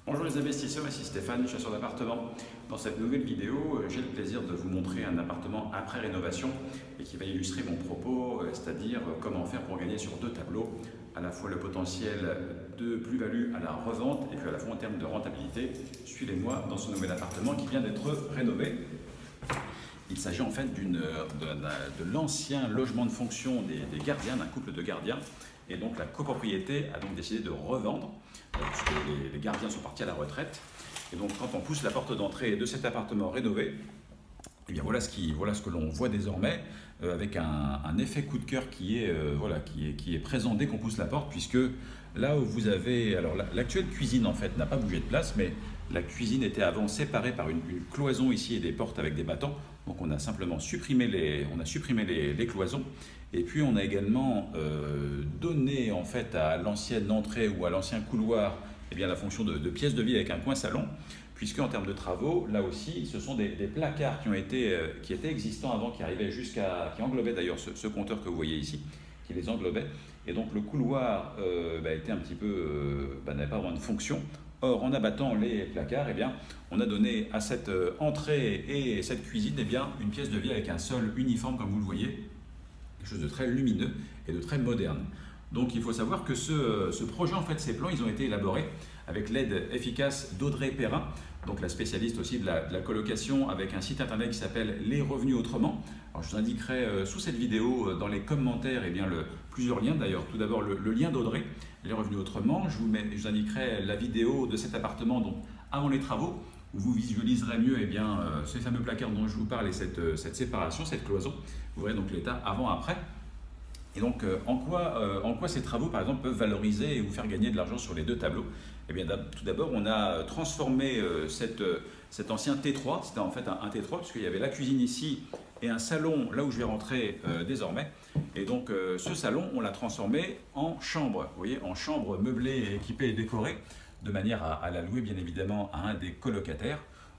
Bonjour les investisseurs, ici Stéphane, chasseur d'appartements. Dans cette nouvelle vidéo, j'ai le plaisir de vous montrer un appartement après rénovation et qui va illustrer mon propos, c'est-à-dire comment faire pour gagner sur deux tableaux, à la fois le potentiel de plus-value à la revente et puis à la fois en termes de rentabilité. Suivez-moi dans ce nouvel appartement qui vient d'être rénové. Il s'agit en fait de l'ancien logement de fonction des gardiens, d'un couple de gardiens. Et donc la copropriété a donc décidé de revendre, puisque les gardiens sont partis à la retraite. Et donc quand on pousse la porte d'entrée de cet appartement rénové, eh bien voilà ce que l'on voit désormais, avec un effet coup de cœur qui est présent dès qu'on pousse la porte, puisque là où vous avez... Alors l'actuelle cuisine en fait n'a pas bougé de place, mais la cuisine était avant séparée par une cloison ici et des portes avec des battants. Donc on a simplement supprimé les cloisons. Et puis on a également donné en fait à l'ancienne entrée ou à l'ancien couloir la fonction de pièce de vie avec un coin salon, puisque en termes de travaux, là aussi, ce sont des placards qui étaient existants avant, qui englobaient d'ailleurs ce compteur que vous voyez ici, qui les englobait. Et donc le couloir était un petit peu, n'avait pas vraiment de fonction. Or, en abattant les placards, on a donné à cette entrée et cette cuisine une pièce de vie avec un sol uniforme, comme vous le voyez, quelque chose de très lumineux et de très moderne. Donc il faut savoir que ce projet, en fait, ces plans, ils ont été élaborés avec l'aide efficace d'Audrey Perrin, donc la spécialiste aussi de la colocation, avec un site internet qui s'appelle Les Revenus Autrement. Alors je vous indiquerai sous cette vidéo, dans les commentaires, plusieurs liens d'ailleurs. Tout d'abord le lien d'Audrey, Les Revenus Autrement. Je vous indiquerai la vidéo de cet appartement donc, avant les travaux, où vous visualiserez mieux ces fameux placards dont je vous parle et cette séparation, cette cloison. Vous verrez donc l'état avant-après. Et donc, en quoi ces travaux, par exemple, peuvent valoriser et vous faire gagner de l'argent sur les deux tableaux? Eh bien, tout d'abord, on a transformé cet ancien T3, c'était en fait un T3, puisqu'il y avait la cuisine ici et un salon là où je vais rentrer désormais. Et donc, ce salon, on l'a transformé en chambre, vous voyez, en chambre meublée, équipée et décorée, de manière à la louer, bien évidemment, à un des colocataires.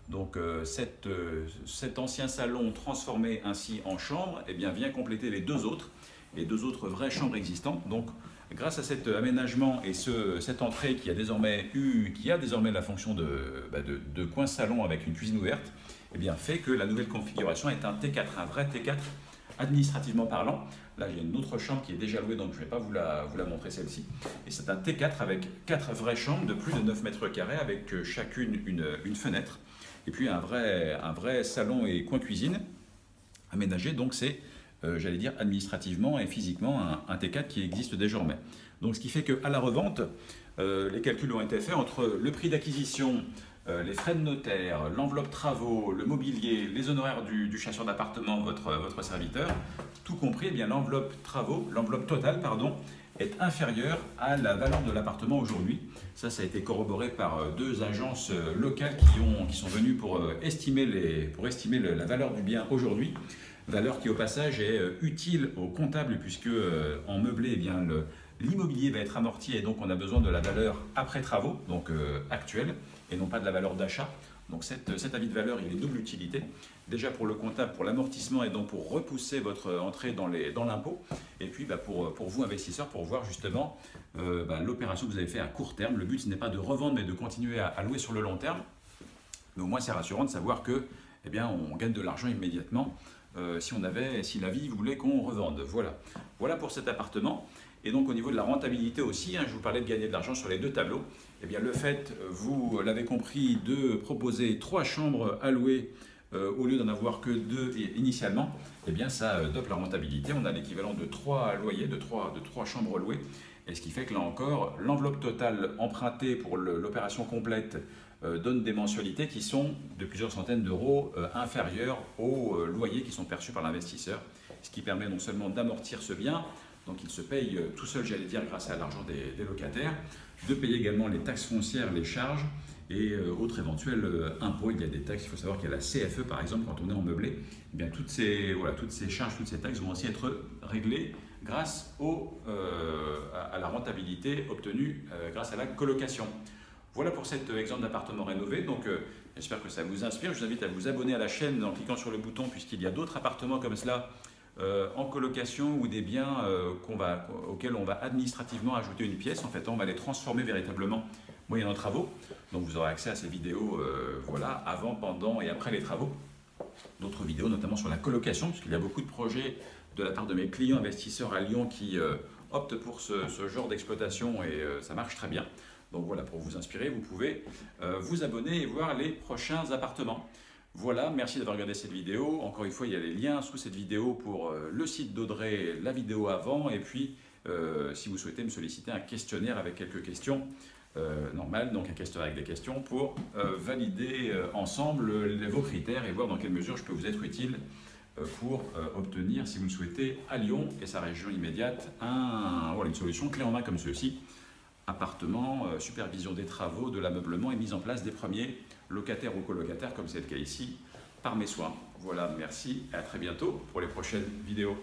Donc cet ancien salon transformé ainsi en chambre vient compléter les deux autres vraies chambres existantes. Donc grâce à cet aménagement et cette entrée qui a désormais la fonction de coin salon avec une cuisine ouverte, fait que la nouvelle configuration est un T4, un vrai T4 administrativement parlant. Là j'ai une autre chambre qui est déjà louée, donc je ne vais pas vous la montrer celle-ci. Et c'est un T4 avec 4 vraies chambres de plus de 9 mètres carrés avec chacune une fenêtre. Et puis un vrai salon et coin cuisine aménagé, donc c'est, j'allais dire, administrativement et physiquement un T4 qui existe désormais. Donc ce qui fait qu'à la revente, les calculs ont été faits entre le prix d'acquisition, les frais de notaire, l'enveloppe travaux, le mobilier, les honoraires du chasseur d'appartement, votre serviteur, tout compris, l'enveloppe travaux, l'enveloppe totale, pardon, est inférieure à la valeur de l'appartement aujourd'hui. Ça a été corroboré par deux agences locales qui sont venues pour estimer la valeur du bien aujourd'hui. Valeur qui au passage est utile aux comptables puisque en meublé, l'immobilier va être amorti et donc on a besoin de la valeur après travaux, donc actuelle, et non pas de la valeur d'achat. Donc cet avis de valeur, il est double utilité. Déjà pour le comptable, pour l'amortissement et donc pour repousser votre entrée dans l'impôt. Et puis pour vous investisseurs, pour voir justement l'opération que vous avez fait à court terme. Le but ce n'est pas de revendre mais de continuer à louer sur le long terme. Mais au moins c'est rassurant de savoir que on gagne de l'argent immédiatement si la vie voulait qu'on revende. Voilà pour cet appartement. Et donc au niveau de la rentabilité aussi, je vous parlais de gagner de l'argent sur les deux tableaux. Le fait, vous l'avez compris, de proposer 3 chambres à louer au lieu d'en avoir que 2 initialement, ça dope la rentabilité. On a l'équivalent de 3 loyers, de 3 chambres louées. Et ce qui fait que là encore, l'enveloppe totale empruntée pour l'opération complète donne des mensualités qui sont de plusieurs centaines d'euros inférieures aux loyers qui sont perçus par l'investisseur. Ce qui permet non seulement d'amortir ce bien, donc il se paye tout seul, j'allais dire, grâce à l'argent des locataires, de payer également les taxes foncières, les charges et autres éventuels impôts. Il y a des taxes, il faut savoir qu'il y a la CFE par exemple quand on est en meublé. Toutes ces charges, toutes ces taxes vont aussi être réglées grâce à la rentabilité obtenue grâce à la colocation. Voilà pour cet exemple d'appartement rénové. Donc j'espère que ça vous inspire. Je vous invite à vous abonner à la chaîne en cliquant sur le bouton puisqu'il y a d'autres appartements comme cela en colocation ou des biens auxquels on va administrativement ajouter une pièce. En fait, on va les transformer véritablement moyennant nos travaux. Donc vous aurez accès à ces vidéos voilà, avant, pendant et après les travaux. D'autres vidéos, notamment sur la colocation, puisqu'il y a beaucoup de projets de la part de mes clients investisseurs à Lyon qui optent pour ce genre d'exploitation et ça marche très bien. Donc voilà, pour vous inspirer, vous pouvez vous abonner et voir les prochains appartements. Voilà, merci d'avoir regardé cette vidéo. Encore une fois, il y a les liens sous cette vidéo pour le site d'Audrey, la vidéo avant, et puis si vous souhaitez me solliciter un questionnaire avec quelques questions normales, donc un questionnaire avec des questions pour valider ensemble vos critères et voir dans quelle mesure je peux vous être utile pour obtenir, si vous le souhaitez, à Lyon et sa région immédiate, voilà, une solution clé en main comme ceci. Appartement, supervision des travaux, de l'ameublement et mise en place des premiers locataires ou colocataires, comme c'est le cas ici, par mes soins. Voilà, merci et à très bientôt pour les prochaines vidéos.